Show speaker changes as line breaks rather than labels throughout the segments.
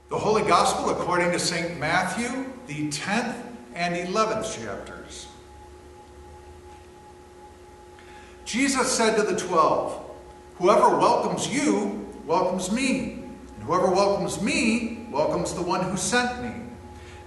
The Holy Gospel according to St. Matthew, the 10th and 11th chapters. Jesus said to the 12, "Whoever welcomes you welcomes me, and whoever welcomes me welcomes the one who sent me.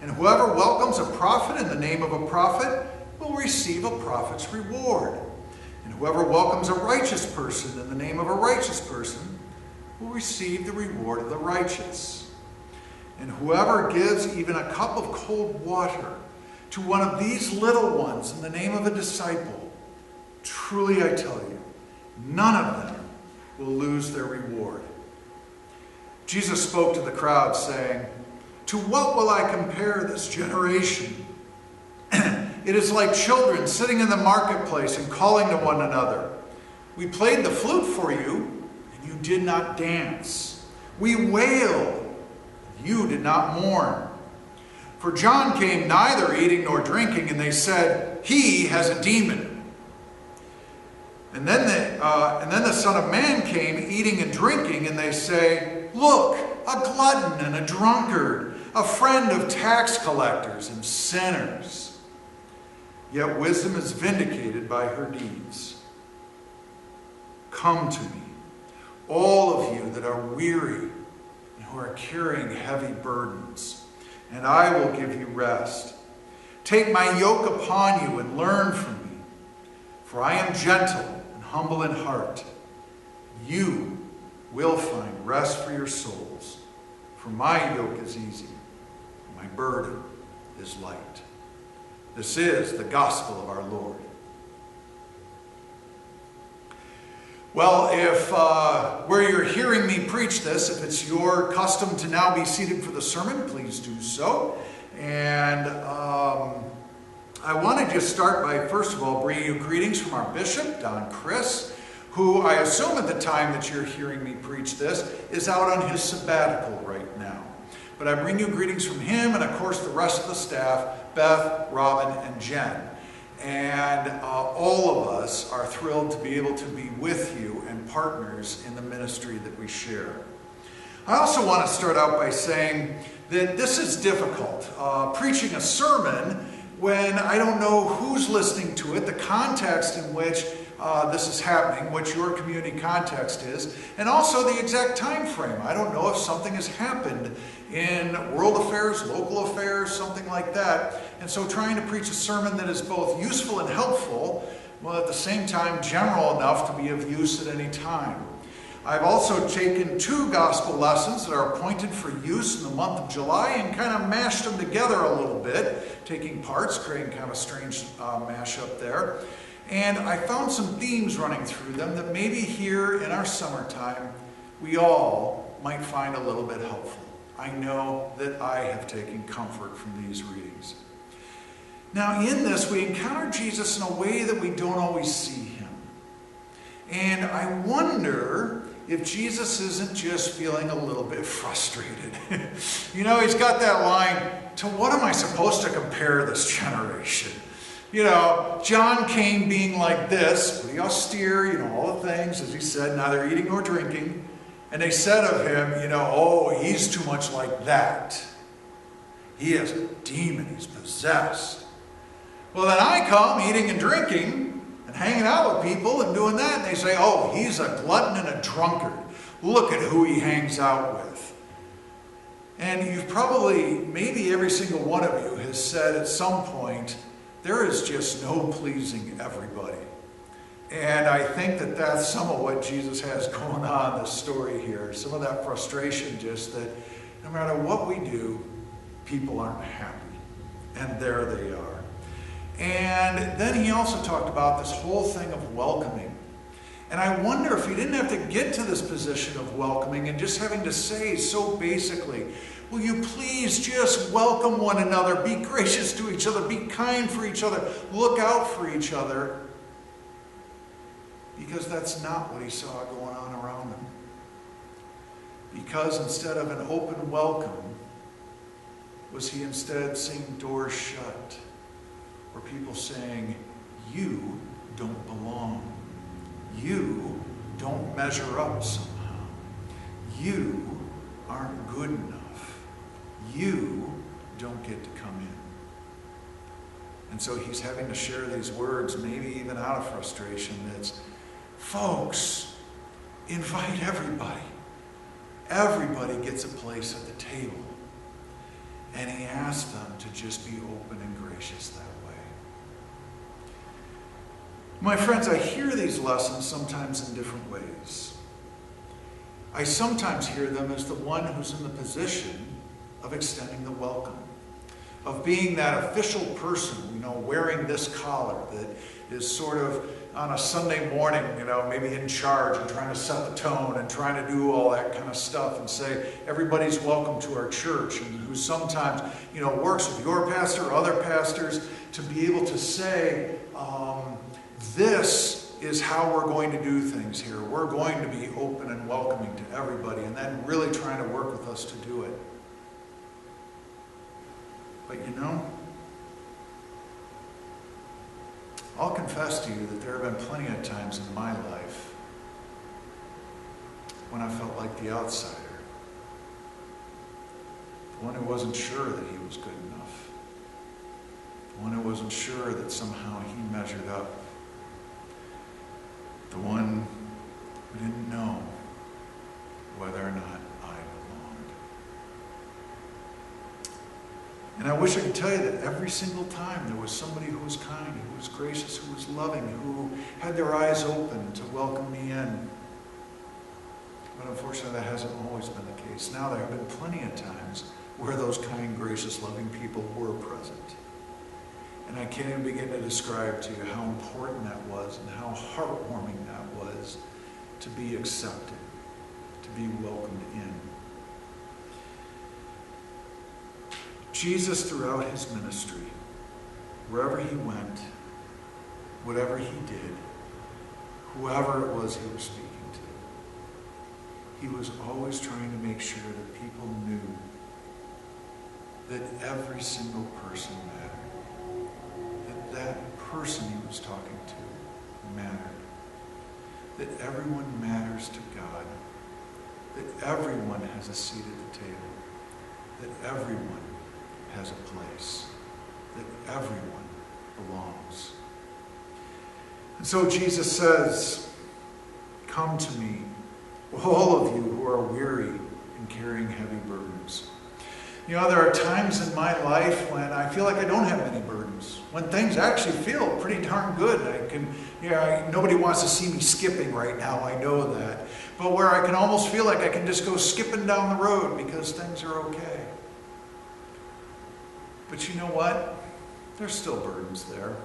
And whoever welcomes a prophet in the name of a prophet will receive a prophet's reward. And whoever welcomes a righteous person in the name of a righteous person will receive the reward of the righteous. And whoever gives even a cup of cold water to one of these little ones in the name of a disciple, truly I tell you, none of them will lose their reward." Jesus spoke to the crowd, saying, "To what will I compare this generation? It is like children sitting in the marketplace and calling to one another. We played the flute for you, and you did not dance. We wailed, you did not mourn. For John came neither eating nor drinking, and they said, 'He has a demon.' And then the Son of Man came eating and drinking, and they say, 'Look, a glutton and a drunkard, a friend of tax collectors and sinners.' Yet wisdom is vindicated by her deeds. Come to me, all of you that are weary and who are carrying heavy burdens, and I will give you rest. Take my yoke upon you and learn from me, for I am gentle and humble in heart. You will find rest for your souls, for my yoke is easy, and my burden is light." This is the gospel of our Lord. Well, if where you're hearing me preach this, if it's your custom to now be seated for the sermon, please do so. And I want to just start by, first of all, bringing you greetings from our bishop, Don Chris, who I assume at the time that you're hearing me preach this is out on his sabbatical right now. But I bring you greetings from him and, of course, the rest of the staff, Beth, Robin, and Jen. And all of us are thrilled to be able to be with you and partners in the ministry that we share. I also want to start out by saying that this is difficult, preaching a sermon when I don't know who's listening to it, the context in which this is happening, what your community context is, and also the exact time frame. I don't know if something has happened in world affairs, local affairs, something like that. And so trying to preach a sermon that is both useful and helpful, while at the same time general enough to be of use at any time. I've also taken 2 gospel lessons that are appointed for use in the month of July and kind of mashed them together a little bit, taking parts, creating kind of a strange mashup there. And I found some themes running through them that maybe here in our summertime we all might find a little bit helpful. I know that I have taken comfort from these readings. Now in this we encounter Jesus in a way that we don't always see him. And I wonder if Jesus isn't just feeling a little bit frustrated. You know, he's got that line, to what am I supposed to compare this generation? You know, John came being like this, pretty austere, you know, all the things, as he said, neither eating nor drinking. And they said of him, you know, oh, he's too much like that. He is a demon, he's possessed. Well, then I come eating and drinking and hanging out with people and doing that. And they say, oh, he's a glutton and a drunkard. Look at who he hangs out with. And you've probably, maybe every single one of you has said at some point, there is just no pleasing everybody. And I think that that's some of what Jesus has going on in this story here. Some of that frustration, just that no matter what we do, people aren't happy. And there they are. And then he also talked about this whole thing of welcoming. And I wonder if he didn't have to get to this position of welcoming and just having to say so basically, will you please just welcome one another, be gracious to each other, be kind for each other, look out for each other. Because that's not what he saw going on around him. Because instead of an open welcome, was he instead seeing doors shut? Or people saying, you don't belong. You don't measure up somehow. You aren't good enough. you don't get to come in. And so he's having to share these words, maybe even out of frustration. It's, folks, invite everybody. Everybody gets a place at the table. And he asked them to just be open and gracious that way. My friends, I hear these lessons sometimes in different ways. I sometimes hear them as the one who's in the position of extending the welcome, of being that official person, wearing this collar that is sort of on a Sunday morning, maybe in charge and trying to set the tone and trying to do all that kind of stuff and say, everybody's welcome to our church, and who sometimes, works with your pastor or other pastors to be able to say, this is how we're going to do things here. We're going to be open and welcoming to everybody, and then really trying to work with us to do it. But I'll confess to you that there have been plenty of times in my life when I felt like the outsider, the one who wasn't sure that he was good enough, the one who wasn't sure that somehow he measured up, the one who didn't know whether or not I belonged. And I wish I could tell you that every single time there was somebody who was kind, who was gracious, who was loving, who had their eyes open to welcome me in. But unfortunately, that hasn't always been the case. Now, there have been plenty of times where those kind, gracious, loving people were present. And I can't even begin to describe to you how important that was and how heartwarming that was to be accepted, to be welcomed in. Jesus, throughout his ministry, wherever he went, whatever he did, whoever it was he was speaking to, he was always trying to make sure that people knew that every single person mattered, that person he was talking to mattered, that everyone matters to God, that everyone has a seat at the table, that everyone has a place, that everyone belongs. And so Jesus says, come to me, all of you who are weary and carrying heavy burdens. There are times in my life when I feel like I don't have any burdens, when things actually feel pretty darn good. Nobody wants to see me skipping right now, I know that. But where I can almost feel like I can just go skipping down the road because things are okay. But you know what? There's still burdens there.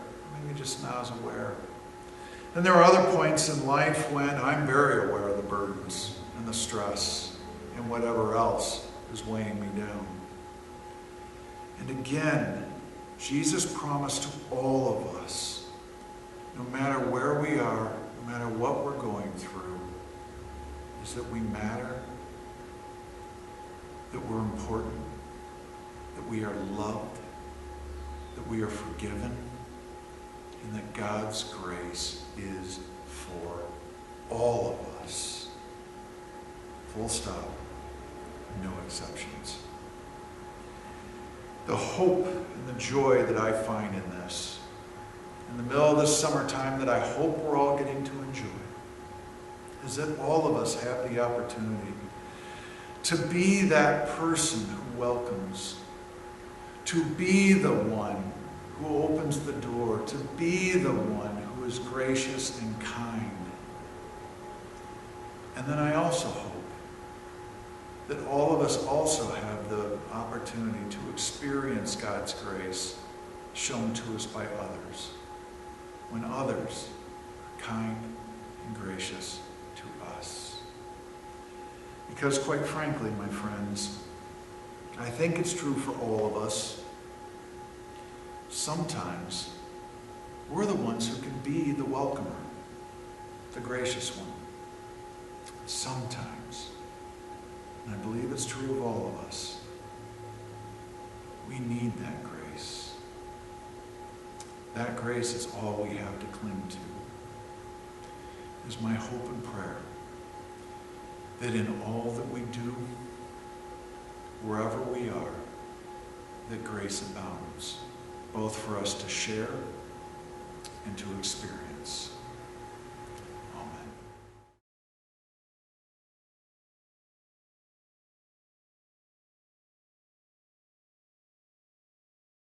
Maybe just not as aware. And there are other points in life when I'm very aware of the burdens and the stress and whatever else is weighing me down. And again, Jesus promised to all of us, no matter where we are, no matter what we're going through, is that we matter, that we're important, that we are loved, that we are forgiven, and that God's grace is for all of us. Full stop. No exceptions. The hope and the joy that I find in this, in the middle of this summertime that I hope we're all getting to enjoy, is that all of us have the opportunity to be that person who welcomes, to be the one who opens the door, to be the one who is gracious and kind. And then I also hope that all of us also have the opportunity to experience God's grace shown to us by others, when others are kind and gracious to us. Because quite frankly, my friends, I think it's true for all of us. Sometimes we're the ones who can be the welcomer, the gracious one. Sometimes, and I believe it's true of all of us, we need that grace. That grace is all we have to cling to. It is my hope and prayer that in all that we do, wherever we are, that grace abounds, both for us to share and to experience.